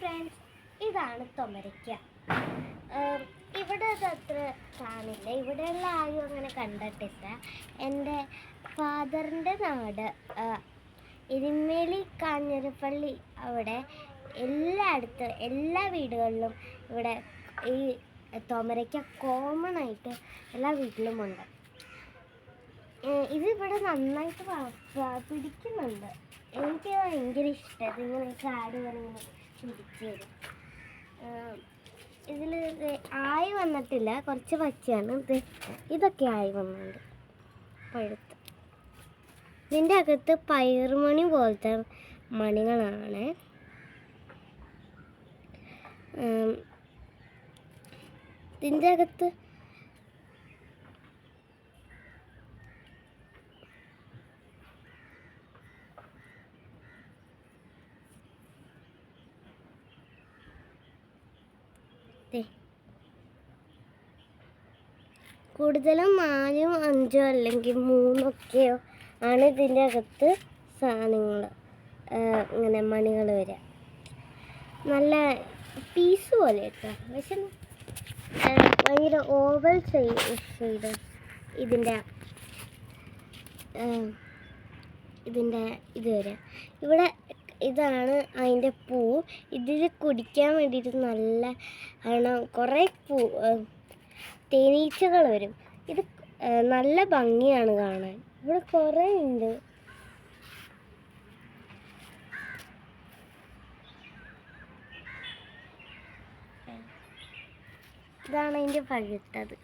Friends, ഇതാണ് തൊമരയ്ക്ക. ഇവിടെ അതത്ര കാണില്ല, ഇവിടെയുള്ള ആരും അങ്ങനെ കണ്ടിട്ടില്ല. എൻ്റെ ഫാദറിൻ്റെ നാട് എരുമേലി കാഞ്ഞിരപ്പള്ളി. അവിടെ എല്ലായിടത്തും എല്ലാ വീടുകളിലും ഇവിടെ ഈ തൊമരയ്ക്ക കോമൺ ആയിട്ട് എല്ലാ വീട്ടിലുമുണ്ട്. ഇതിവിടെ നന്നായിട്ട് പിടിക്കുന്നുണ്ട്. എനിക്ക് ഭയങ്കര ഇഷ്ടം. ഇങ്ങനെ ചാടി വന്നിങ്ങനെ പിടിച്ചു തരും. ഇതിൽ ആയി വന്നിട്ടില്ല, കുറച്ച് പച്ചയാണ്. ഇതൊക്കെ ആയി വന്നിട്ടുണ്ട് പഴുത്ത്. ഇതിൻ്റെ അകത്ത് പയറുമണി പോലത്തെ മണികളാണ്. ഇതിൻ്റെ അകത്ത് കൂടുതലും 4, 5 അല്ലെങ്കിൽ 3 ആണ് ഇതിൻ്റെ അകത്ത് സാധനങ്ങൾ, ഇങ്ങനെ മണികൾ വരിക. നല്ല പീസ് പോലെ കേട്ടോ, പക്ഷെ ഭയങ്കര ഓവൽ ഷെയ്ഡ് ഇതിൻ്റെ ഇത് വരിക. ഇവിടെ ഇതാണ് അതിൻ്റെ പൂ. ഇതിൽ കുടിക്കാൻ വേണ്ടിയിട്ട് നല്ല കുറേ തേനീച്ചകൾ വരും. ഇത് നല്ല ഭംഗിയാണ് കാണാൻ. ഇവിടെ കുറേ ഉണ്ട്. ഇതാണ് അതിൻ്റെ പഴുത്തത്.